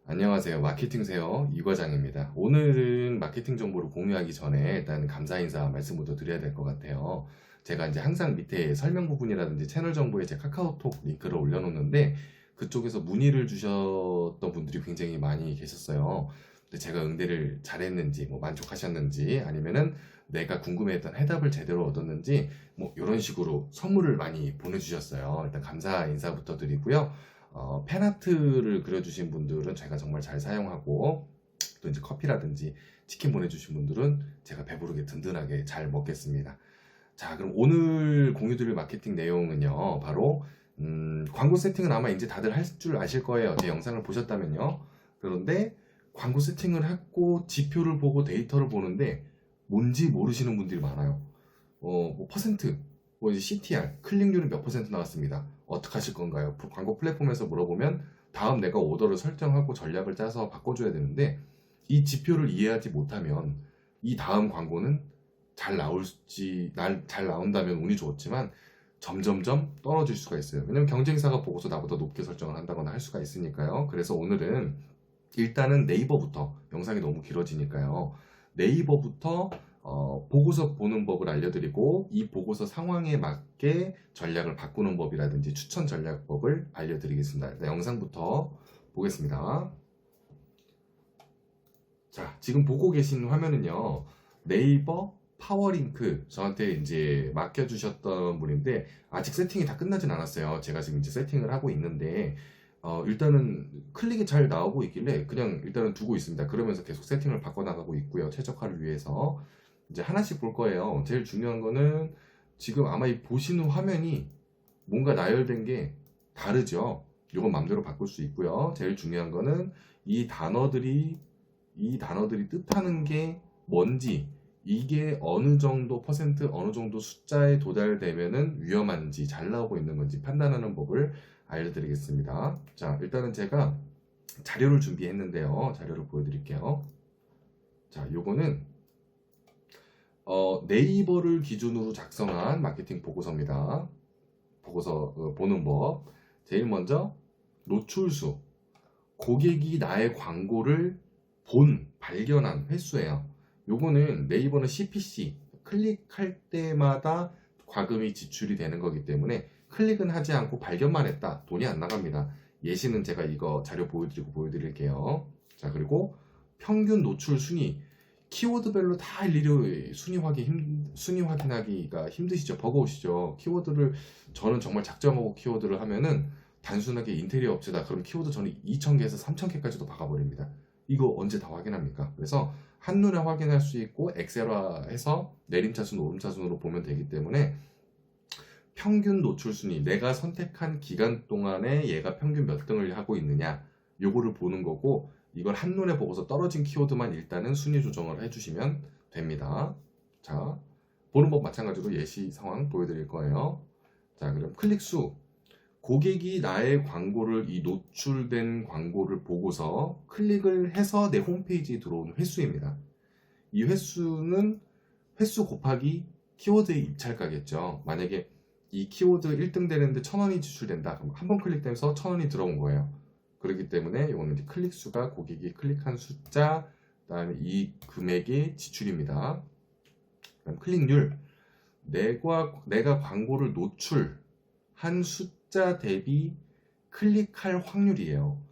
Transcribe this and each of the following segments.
안녕하세요. 마케팅 세요 이과장입니다. 오늘은 마케팅 정보를 공유하기 전에 일단 감사 인사 말씀부터 드려야 될 것 같아요. 제가 이제 항상 밑에 설명 부분이라든지 채널 정보에 제 카카오톡 링크를 올려놓는데 그쪽에서 문의를 주셨던 분들이 굉장히 많이 계셨어요. 근데 제가 응대를 잘했는지, 뭐 만족하셨는지, 아니면은 내가 궁금해했던 해답을 제대로 얻었는지, 뭐 이런 식으로 선물을 많이 보내주셨어요. 일단 감사 인사부터 드리고요. 팬아트를 그려주신 분들은 제가 정말 잘 사용하고, 또 이제 커피라든지 치킨 보내주신 분들은 제가 배부르게 든든하게 잘 먹겠습니다. 자, 그럼 오늘 공유드릴 마케팅 내용은요, 바로 광고 세팅은 아마 이제 다들 할 줄 아실 거예요. 제 영상을 보셨다면요. 그런데 광고 세팅을 했고 지표를 보고 데이터를 보는데 뭔지 모르시는 분들이 많아요. 뭐 퍼센트, 뭐 이제 CTR, 클릭률은 몇 퍼센트 나왔습니다. 어떻게 하실 건가요? 광고 플랫폼에서 물어보면 다음 내가 오더를 설정하고 전략을 짜서 바꿔줘야 되는데 이 지표를 이해하지 못하면 이 다음 광고는 잘 나온다면 운이 좋았지만 점점점 떨어질 수가 있어요. 왜냐면 경쟁사가 보고서 나보다 높게 설정을 한다거나 할 수가 있으니까요. 그래서 오늘은 일단은 네이버부터, 영상이 너무 길어지니까요. 네이버부터 보고서 보는 법을 알려드리고 이 보고서 상황에 맞게 전략을 바꾸는 법이라든지 추천 전략법을 알려드리겠습니다. 일단 영상부터 보겠습니다. 자, 지금 보고 계신 화면은요, 네이버 파워링크 저한테 이제 맡겨주셨던 분인데 아직 세팅이 다 끝나진 않았어요. 제가 지금 이제 세팅을 하고 있는데 일단은 클릭이 잘 나오고 있길래 그냥 일단은 두고 있습니다. 그러면서 계속 세팅을 바꿔나가고 있고요. 최적화를 위해서 이제 하나씩 볼 거예요. 제일 중요한 거는 지금 아마 이 보시는 화면이 뭔가 나열된 게 다르죠. 이건 맘대로 바꿀 수 있고요. 제일 중요한 거는 이 단어들이 뜻하는 게 뭔지, 이게 어느 정도 퍼센트, 어느 정도 숫자에 도달되면은 위험한지, 잘 나오고 있는 건지 판단하는 법을 알려드리겠습니다. 자, 일단은 제가 자료를 준비했는데요. 자료를 보여드릴게요. 자, 요거는 네이버를 기준으로 작성한 마케팅 보고서입니다. 보고서 보는 법. 제일 먼저 노출수. 고객이 나의 광고를 발견한 횟수예요. 요거는 네이버는 CPC, 클릭할 때마다 과금이 지출이 되는 거기 때문에 클릭은 하지 않고 발견만 했다. 돈이 안 나갑니다. 예시는 제가 이거 자료 보여드릴게요. 자, 그리고 평균 노출 순위. 키워드별로 다 일일이 순위 확인하기가 힘드시죠? 버거우시죠? 키워드를, 저는 정말 작정하고 키워드를 하면은 단순하게 인테리어 업체다. 그럼 키워드 저는 2,000개에서 3,000개까지도 박아버립니다. 이거 언제 다 확인합니까? 그래서 한눈에 확인할 수 있고 엑셀화해서 내림차순, 오름차순으로 보면 되기 때문에 평균 노출 순위, 내가 선택한 기간 동안에 얘가 평균 몇 등을 하고 있느냐, 요거를 보는 거고, 이걸 한눈에 보고서 떨어진 키워드만 일단은 순위 조정을 해주시면 됩니다. 자, 보는 법 마찬가지로 예시 상황 보여드릴 거예요. 자, 그럼 클릭 수. 고객이 나의 광고를, 이 노출된 광고를 보고서 클릭을 해서 내 홈페이지에 들어온 횟수입니다. 이 횟수는 횟수 곱하기 키워드의 입찰가겠죠. 만약에 이 키워드 1등 되는데 1,000원이 지출된다. 그럼 한 번 클릭되면서 1,000원이 들어온 거예요. 그렇기 때문에 이거는 이제 클릭 수가 고객이 클릭한 숫자, 그다음에 이 금액의 지출입니다. 그럼 클릭률. 내가 광고를 노출한 숫자 대비 클릭할 확률이에요.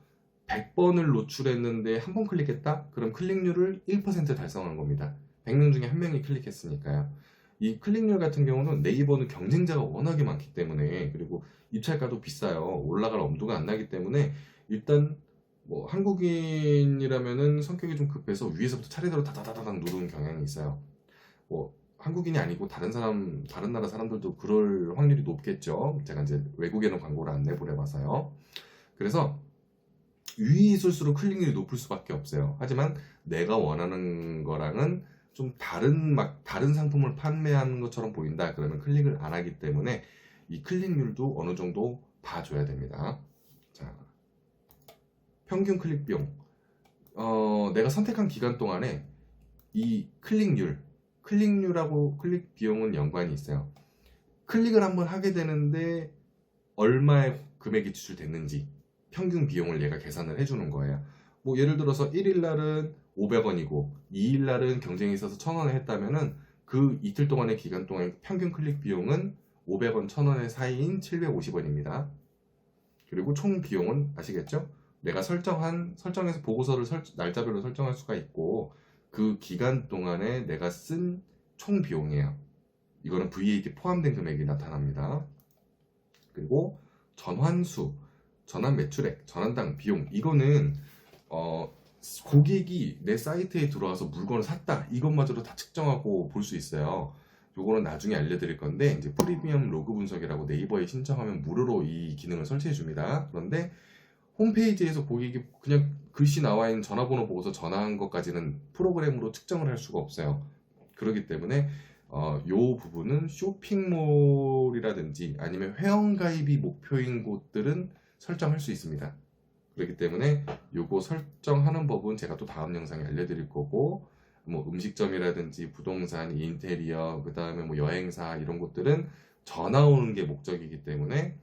100번을 노출했는데 한 번 클릭했다? 그럼 클릭률을 1% 달성한 겁니다. 100명 중에 한 명이 클릭했으니까요. 이 클릭률 같은 경우는 네이버는 경쟁자가 워낙에 많기 때문에, 그리고 입찰가도 비싸요. 올라갈 엄두가 안 나기 때문에 일단 뭐 한국인이라면은 성격이 좀 급해서 위에서부터 차례대로 다다다닥 누르는 경향이 있어요. 뭐 한국인이 아니고 다른 나라 사람들도 그럴 확률이 높겠죠. 제가 이제 외국에는 광고를 안 내보내봐서요. 그래서 위에 있을수록 클릭률이 높을 수밖에 없어요. 하지만 내가 원하는 거랑은 좀 다른 상품을 판매하는 것처럼 보인다. 그러면 클릭을 안 하기 때문에 이 클릭률도 어느 정도 봐줘야 됩니다. 자, 평균 클릭 비용. 내가 선택한 기간 동안에 이 클릭률하고 클릭 비용은 연관이 있어요. 클릭을 한번 하게 되는데 얼마의 금액이 지출됐는지 평균 비용을 얘가 계산을 해주는 거예요. 뭐 예를 들어서 1일 날은 500원이고 2일 날은 경쟁이 있어서 1,000원에 했다면은 그 이틀 동안의 기간 동안 평균 클릭 비용은 500원, 1,000원의 사이인 750원입니다. 그리고 총 비용은 아시겠죠? 내가 설정해서 보고서를 날짜별로 설정할 수가 있고 그 기간 동안에 내가 쓴 총 비용이에요. 이거는 VAT 포함된 금액이 나타납니다. 그리고 전환수, 전환 매출액, 전환당 비용 이거는 고객이 내 사이트에 들어와서 물건을 샀다 이것마저도 다 측정하고 볼 수 있어요. 요거는 나중에 알려드릴 건데 이제 프리미엄 로그 분석이라고 네이버에 신청하면 무료로 이 기능을 설치해 줍니다. 그런데 홈페이지에서 고객이 그냥 글씨 나와 있는 전화번호 보고서 전화한 것까지는 프로그램으로 측정을 할 수가 없어요. 그렇기 때문에 요 부분은 쇼핑몰이라든지 아니면 회원가입이 목표인 곳들은 설정할 수 있습니다. 그렇기 때문에 요거 설정하는 법은 제가 또 다음 영상에 알려드릴 거고 뭐 음식점이라든지 부동산, 인테리어, 그 다음에 뭐 여행사 이런 곳들은 전화 오는 게 목적이기 때문에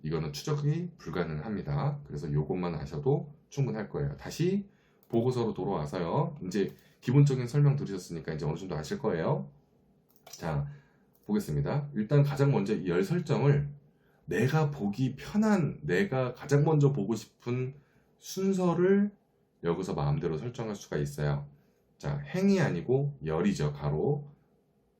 이거는 추적이 불가능합니다. 그래서 요것만 아셔도 충분할 거예요. 다시 보고서로 돌아와서요. 이제 기본적인 설명 들으셨으니까 이제 어느 정도 아실 거예요. 자, 보겠습니다. 일단 가장 먼저 이 열 설정을 내가 보기 편한, 내가 가장 먼저 보고 싶은 순서를 여기서 마음대로 설정할 수가 있어요. 자, 행이 아니고 열이죠, 가로.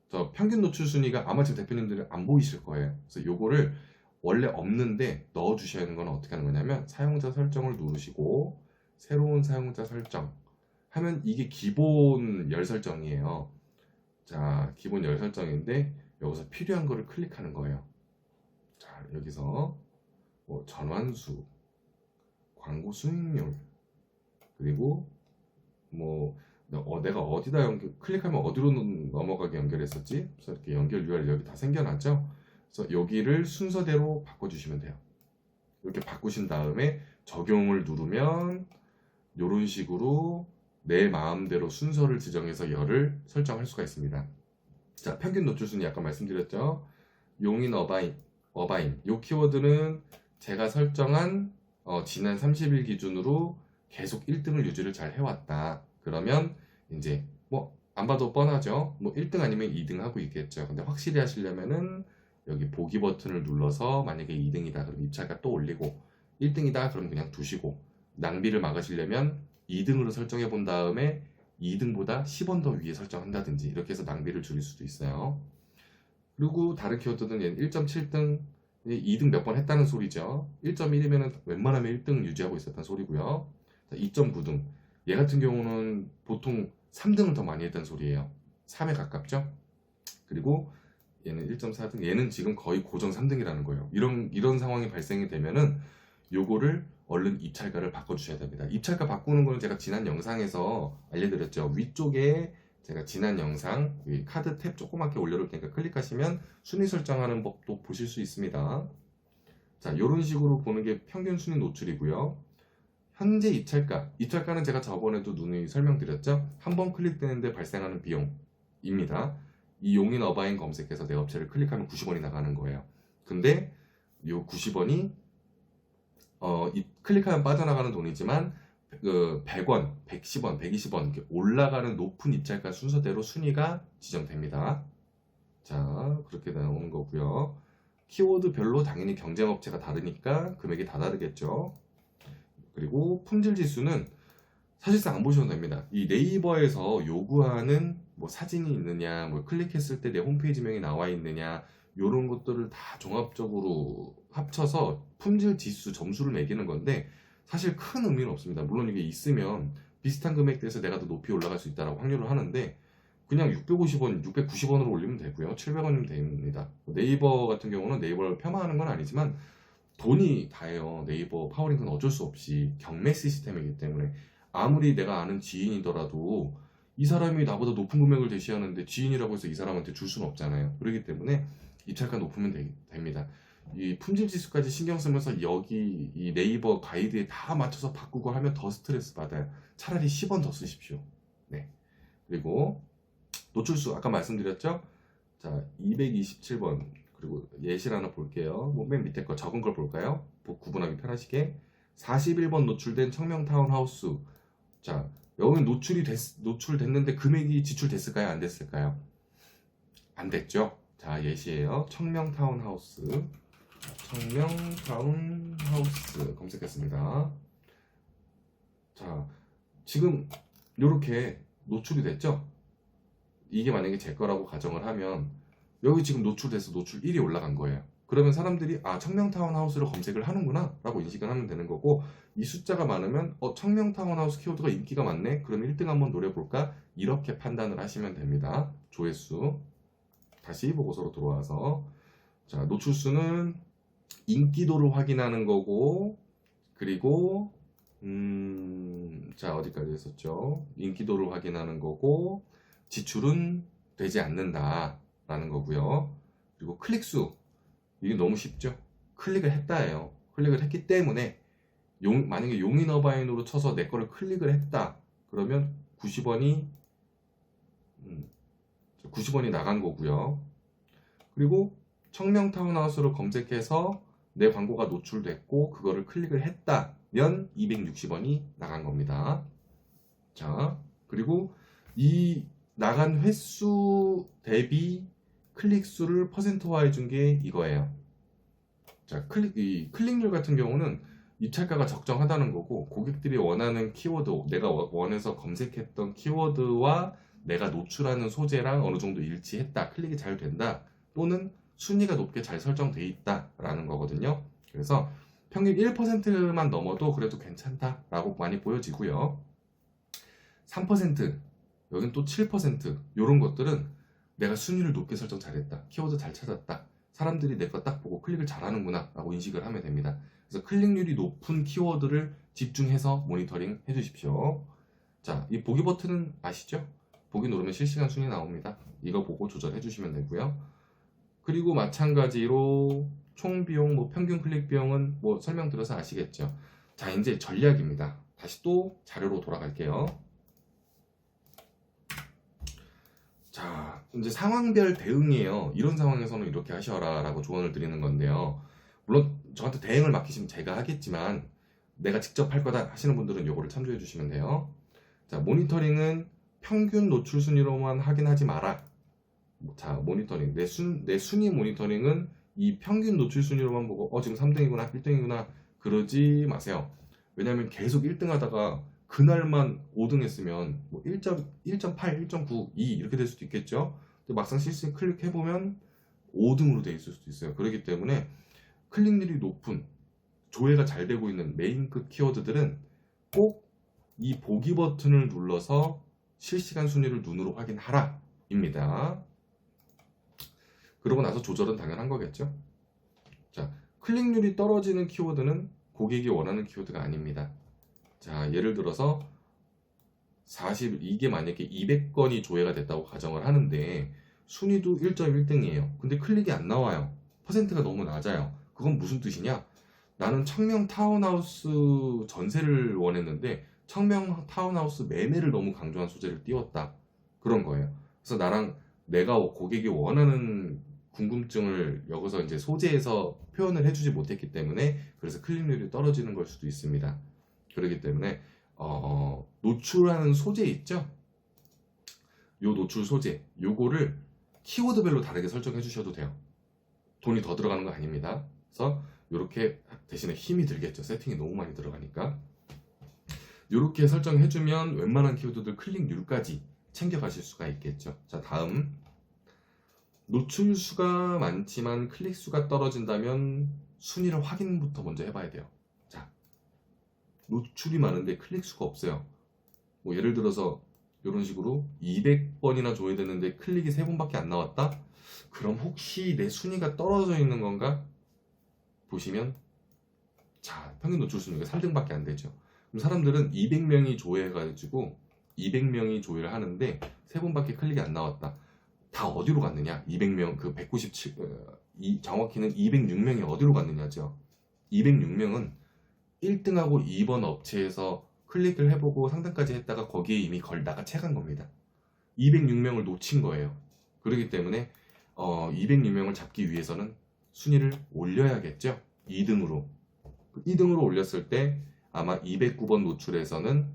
저 평균 노출 순위가 아마 지금 대표님들은 안 보이실 거예요. 그래서 요거를 원래 없는데 넣어 주셔야 하는 건 어떻게 하는 거냐면 사용자 설정을 누르시고 새로운 사용자 설정 하면 이게 기본 열 설정이에요. 자, 기본 열 설정인데 여기서 필요한 거를 클릭하는 거예요. 자, 여기서 뭐 전환수, 광고 수익률, 그리고 뭐 내가 어디다 클릭하면 어디로 넘어가게 연결했었지? 그래서 이렇게 연결 URL 여기 다 생겨났죠? 그래서 여기를 순서대로 바꿔주시면 돼요. 이렇게 바꾸신 다음에 적용을 누르면 이런 식으로 내 마음대로 순서를 지정해서 열을 설정할 수가 있습니다. 자, 평균 노출 순위 아까 말씀드렸죠? 용인 어바인 이 키워드는 제가 설정한 지난 30일 기준으로 계속 1등을 유지를 잘 해왔다. 그러면 이제 뭐 안 봐도 뻔하죠. 뭐 1등 아니면 2등 하고 있겠죠. 근데 확실히 하시려면은 여기 보기 버튼을 눌러서 만약에 2등이다 그럼 입찰가 또 올리고 1등이다 그럼 그냥 두시고 낭비를 막으시려면 2등으로 설정해 본 다음에 2등보다 10원 더 위에 설정한다든지 이렇게 해서 낭비를 줄일 수도 있어요. 그리고 다른 키워드는 얘는 1.7등 2등 몇 번 했다는 소리죠. 1.1이면 웬만하면 1등 유지하고 있었던 소리고요. 2.9등 얘 같은 경우는 보통 3등을 더 많이 했다는 소리예요. 3에 가깝죠. 그리고 얘는 1.4등 얘는 지금 거의 고정 3등이라는 거예요. 이런 상황이 발생이 되면은 요거를 얼른 입찰가를 바꿔주셔야 됩니다. 입찰가 바꾸는 거는 제가 지난 영상에서 알려드렸죠. 위쪽에 제가 지난 영상 카드 탭 조그맣게 올려놓을 테니까 클릭하시면 순위 설정하는 법도 보실 수 있습니다. 자, 이런 식으로 보는 게 평균 순위 노출이고요. 현재 입찰가는 제가 저번에도 누누이 설명드렸죠. 한 번 클릭되는데 발생하는 비용입니다. 이 용인 어바인 검색해서 내 업체를 클릭하면 90원이 나가는 거예요. 근데 이 90원이 클릭하면 빠져나가는 돈이지만 100원, 110원, 120원 이렇게 올라가는 높은 입찰가 순서대로 순위가 지정됩니다. 자, 그렇게 나오는 거고요. 키워드별로 당연히 경쟁업체가 다르니까 금액이 다 다르겠죠. 그리고 품질 지수는 사실상 안 보셔도 됩니다. 이 네이버에서 요구하는 뭐 사진이 있느냐, 뭐 클릭했을 때 내 홈페이지명이 나와 있느냐, 이런 것들을 다 종합적으로 합쳐서 품질 지수 점수를 매기는 건데 사실 큰 의미는 없습니다. 물론 이게 있으면 비슷한 금액대에서 내가 더 높이 올라갈 수 있다고 확률을 하는데 그냥 650원, 690원으로 올리면 되고요. 700원이면 됩니다. 네이버 같은 경우는 네이버를 폄하하는 건 아니지만 돈이 다예요. 네이버 파워링크는 어쩔 수 없이 경매 시스템이기 때문에 아무리 내가 아는 지인이더라도 이 사람이 나보다 높은 금액을 제시하는데 지인이라고 해서 이 사람한테 줄 수는 없잖아요. 그렇기 때문에 입찰가 높으면 됩니다. 이 품질 지수까지 신경 쓰면서 여기 이 네이버 가이드에 다 맞춰서 바꾸고 하면 더 스트레스 받아요. 차라리 10원 더 쓰십시오. 네. 그리고 노출수 아까 말씀드렸죠? 자, 227번 그리고 예시를 하나 볼게요. 뭐 맨 밑에 거 적은 걸 볼까요? 구분하기 편하시게 41번 노출된 청명 타운하우스 자, 여기 노출됐는데 금액이 지출됐을까요? 안 됐을까요? 안 됐죠? 자, 예시예요. 청명 타운하우스. 청명 타운하우스 검색했습니다. 자, 지금 이렇게 노출이 됐죠? 이게 만약에 제 거라고 가정을 하면 여기 지금 노출돼서 노출 1이 올라간 거예요. 그러면 사람들이 청명 타운하우스를 검색을 하는구나 라고 인식을 하면 되는 거고, 이 숫자가 많으면 청명 타운하우스 키워드가 인기가 많네, 그럼 1등 한번 노려볼까, 이렇게 판단을 하시면 됩니다. 조회수. 다시 보고서로 들어와서, 자, 노출수는 인기도를 확인하는 거고, 그리고 자, 어디까지 했었죠? 인기도를 확인하는 거고, 지출은 되지 않는다 라는 거고요. 그리고 클릭수, 이게 너무 쉽죠? 클릭을 했다예요. 클릭을 했기 때문에 만약에 용인어바인으로 쳐서 내 거를 클릭을 했다 그러면 90원이 나간 거고요. 그리고 청명 타운하우스를 검색해서 내 광고가 노출됐고 그거를 클릭을 했다면 260원이 나간 겁니다. 자, 그리고 이 나간 횟수 대비 클릭수를 퍼센트화 해준 게 이거예요. 자, 클릭률 같은 경우는 입찰가가 적정하다는 거고, 고객들이 원하는 키워드, 내가 원해서 검색했던 키워드와 내가 노출하는 소재랑 어느 정도 일치했다, 클릭이 잘 된다, 또는 순위가 높게 잘 설정돼 있다라는 거거든요. 그래서 평균 1%만 넘어도 그래도 괜찮다라고 많이 보여지고요. 3%, 여긴 또 7%, 이런 것들은 내가 순위를 높게 설정 잘했다, 키워드 잘 찾았다, 사람들이 내 거 딱 보고 클릭을 잘하는구나 라고 인식을 하면 됩니다. 그래서 클릭률이 높은 키워드를 집중해서 모니터링 해주십시오. 자, 이 보기 버튼은 아시죠? 보기 누르면 실시간 순위 나옵니다. 이거 보고 조절해 주시면 되고요. 그리고 마찬가지로 총 비용, 평균 클릭 비용은 설명드려서 아시겠죠? 자, 이제 전략입니다. 다시 또 자료로 돌아갈게요. 자, 이제 상황별 대응이에요. 이런 상황에서는 이렇게 하셔라 라고 조언을 드리는 건데요. 물론 저한테 대응을 맡기시면 제가 하겠지만, 내가 직접 할 거다 하시는 분들은 요거를 참조해 주시면 돼요. 자, 모니터링은 평균 노출 순위로만 확인하지 마라. 자, 모니터링, 내 순위 모니터링은 이 평균 노출 순위로만 보고 지금 3등이구나 1등이구나 그러지 마세요. 왜냐면 계속 1등 하다가 그날만 5등 했으면 1.8, 1.9, 2 이렇게 될 수도 있겠죠. 근데 막상 실제 클릭해보면 5등으로 돼 있을 수도 있어요. 그렇기 때문에 클릭률이 높은, 조회가 잘 되고 있는 메인급 키워드들은 꼭 이 보기 버튼을 눌러서 실시간 순위를 눈으로 확인하라 입니다. 그러고 나서 조절은 당연한 거겠죠. 자, 클릭률이 떨어지는 키워드는 고객이 원하는 키워드가 아닙니다. 자, 예를 들어서 이게 만약에 200건이 조회가 됐다고 가정을 하는데 순위도 1.1등이에요. 근데 클릭이 안 나와요. 퍼센트가 너무 낮아요. 그건 무슨 뜻이냐? 나는 청명 타운하우스 전세를 원했는데 청명 타운하우스 매매를 너무 강조한 소재를 띄웠다, 그런 거예요. 그래서 내가 고객이 원하는 궁금증을 여기서 이제 소재에서 표현을 해주지 못했기 때문에 그래서 클릭률이 떨어지는 걸 수도 있습니다. 그렇기 때문에 노출하는 소재 있죠? 요 노출 소재, 요거를 키워드별로 다르게 설정해 주셔도 돼요. 돈이 더 들어가는 거 아닙니다. 그래서 요렇게 대신에 힘이 들겠죠. 세팅이 너무 많이 들어가니까. 요렇게 설정해주면 웬만한 키워드들 클릭률까지 챙겨가실 수가 있겠죠. 자, 다음. 노출 수가 많지만 클릭 수가 떨어진다면 순위를 확인부터 먼저 해봐야 돼요. 자, 노출이 많은데 클릭 수가 없어요. 예를 들어서 이런 식으로 200번이나 조회됐는데 클릭이 3번밖에 안 나왔다? 그럼 혹시 내 순위가 떨어져 있는 건가? 보시면, 자, 평균 노출 순위가 3등밖에 안 되죠. 그럼 사람들은 200명이 조회해가지고 200명이 조회를 하는데 3번밖에 클릭이 안 나왔다. 다 어디로 갔느냐? 200명, 그 197, 정확히는 206명이 어디로 갔느냐죠. 206명은 1등하고 2번 업체에서 클릭을 해보고 상단까지 했다가 거기에 이미 나가 채간 겁니다. 206명을 놓친 거예요. 그렇기 때문에 206명을 잡기 위해서는 순위를 올려야겠죠. 2등으로. 2등으로 올렸을 때 아마 209번 노출에서는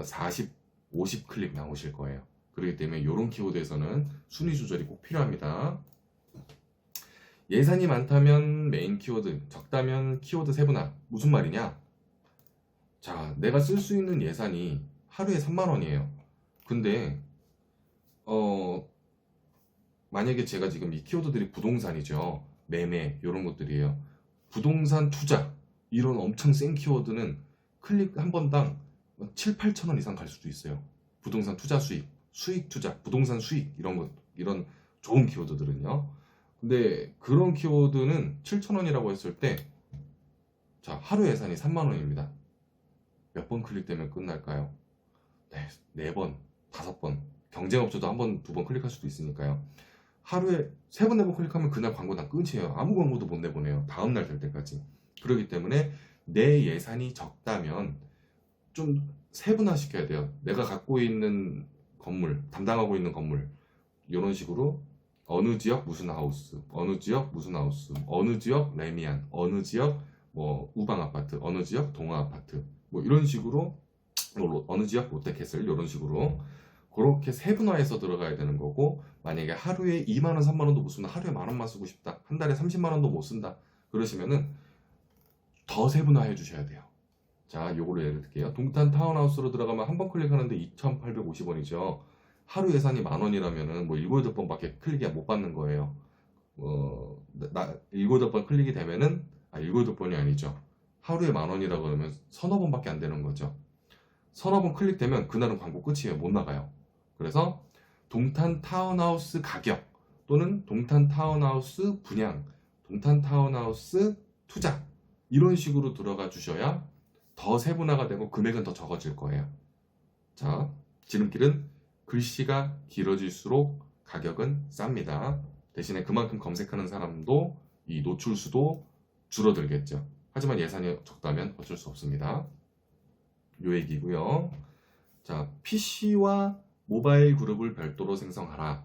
40, 50 클릭 나오실 거예요. 그렇기 때문에 이런 키워드에서는 순위 조절이 꼭 필요합니다. 예산이 많다면 메인 키워드, 적다면 키워드 세분화. 무슨 말이냐? 자, 내가 쓸 수 있는 예산이 하루에 3만 원이에요. 근데 만약에 제가 지금 이 키워드들이 부동산이죠. 매매 이런 것들이에요. 부동산 투자 이런 엄청 센 키워드는 클릭 한 번당 7, 8천 원 이상 갈 수도 있어요. 부동산 투자 수익, 수익 투자, 부동산 수익 이런 좋은 키워드들은요. 근데 그런 키워드는 7천 원이라고 했을 때 자, 하루 예산이 3만 원입니다. 몇 번 클릭되면 끝날까요? 네 번, 5번. 경쟁업체도 한 번, 2번 클릭할 수도 있으니까요. 하루에 3번, 4번 클릭하면 그날 광고 다 끝이에요. 아무 광고도 못 내보내요. 다음날 될 때까지. 그렇기 때문에 내 예산이 적다면 좀 세분화 시켜야 돼요. 내가 갖고 있는 건물, 담당하고 있는 건물 이런 식으로 어느 지역 무슨 하우스, 어느 지역 무슨 하우스, 어느 지역 레미안, 어느 지역 뭐 우방 아파트, 어느 지역 동아 아파트 뭐 이런 식으로 어느 지역 롯데캐슬 이런 식으로 그렇게 세분화해서 들어가야 되는 거고, 만약에 하루에 2만 원, 3만 원도 못 쓴다, 하루에 만 원만 쓰고 싶다, 한 달에 30만 원도 못 쓴다 그러시면은 더 세분화해 주셔야 돼요. 자, 요거를 예를 들게요. 동탄 타운하우스로 들어가면 한 번 클릭하는데 2,850원이죠. 하루 예산이 만 원이라면은 뭐 7, 8번밖에 클릭이 못 받는 거예요. 7, 8번 클릭이 되면은 7, 8번이 아니죠. 하루에 만 원이라 그러면 서너 번밖에 안 되는 거죠. 서너 번 클릭되면 그날은 광고 끝이에요. 못 나가요. 그래서 동탄 타운하우스 가격 또는 동탄 타운하우스 분양, 동탄 타운하우스 투자 이런 식으로 들어가 주셔야 더 세분화가 되고 금액은 더 적어질 거예요. 자, 지름길은 글씨가 길어질수록 가격은 쌉니다. 대신에 그만큼 검색하는 사람도 이 노출수도 줄어들겠죠. 하지만 예산이 적다면 어쩔 수 없습니다. 요 얘기고요. 자, PC와 모바일 그룹을 별도로 생성하라.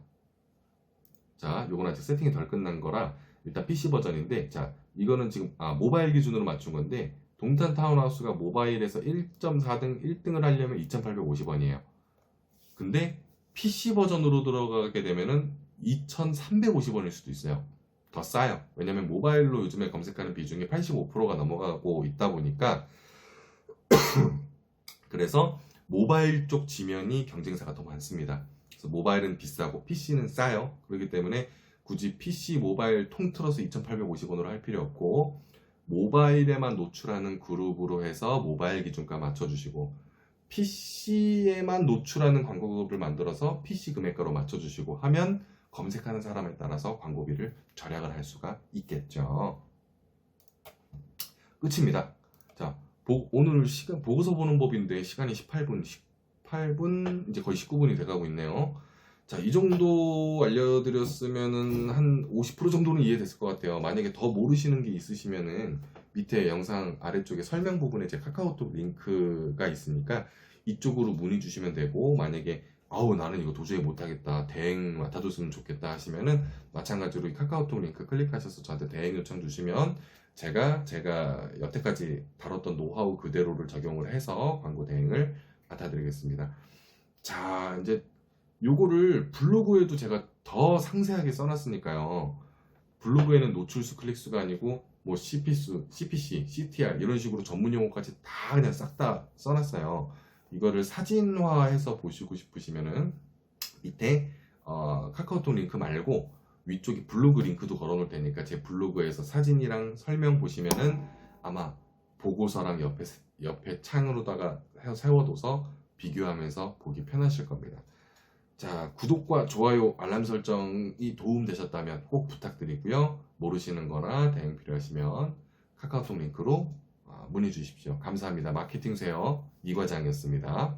자, 요건 아직 세팅이 덜 끝난 거라 일단 PC 버전인데, 자, 이거는 지금 모바일 기준으로 맞춘 건데, 동탄 타운하우스가 모바일에서 1.4등 1등을 하려면 2,850원이에요. 근데 PC 버전으로 들어가게 되면은 2,350원일 수도 있어요. 더 싸요. 왜냐면 모바일로 요즘에 검색하는 비중이 85%가 넘어가고 있다 보니까 그래서 모바일 쪽 지면이 경쟁사가 더 많습니다. 그래서 모바일은 비싸고 PC는 싸요. 그렇기 때문에 굳이 PC 모바일 통틀어서 2,850원으로 할 필요 없고, 모바일에만 노출하는 그룹으로 해서 모바일 기준가 맞춰주시고, PC에만 노출하는 광고그룹을 만들어서 PC 금액가로 맞춰주시고 하면 검색하는 사람에 따라서 광고비를 절약을 할 수가 있겠죠. 끝입니다. 자, 오늘 시간 보고서 보는 법인데 시간이 18분 이제 거의 19분이 돼가고 있네요. 자, 이 정도 알려드렸으면은 한 50% 정도는 이해됐을 것 같아요. 만약에 더 모르시는 게 있으시면은 밑에 영상 아래쪽에 설명 부분에 제 카카오톡 링크가 있으니까 이쪽으로 문의 주시면 되고, 만약에 나는 이거 도저히 못하겠다, 대행 맡아줬으면 좋겠다 하시면은 마찬가지로 이 카카오톡 링크 클릭하셔서 저한테 대행 요청 주시면 제가 여태까지 다뤘던 노하우 그대로를 적용을 해서 광고 대행을 맡아드리겠습니다. 자, 이제 요거를 블로그에도 제가 더 상세하게 써놨으니까요. 블로그에는 노출수, 클릭수가 아니고 뭐 CP수, CPC, CTR 이런 식으로 전문 용어까지 다 그냥 싹 다 써놨어요. 이거를 사진화해서 보시고 싶으시면은 밑에 카카오톡 링크 말고 위쪽에 블로그 링크도 걸어놓을 테니까 제 블로그에서 사진이랑 설명 보시면은 아마 보고서랑 옆에 창으로다가 세워둬서 비교하면서 보기 편하실 겁니다. 자, 구독과 좋아요, 알람 설정이 도움되셨다면 꼭 부탁드리고요. 모르시는 거나 대행 필요하시면 카카오톡 링크로 문의 주십시오. 감사합니다. 마케팅 세요 이과장이었습니다.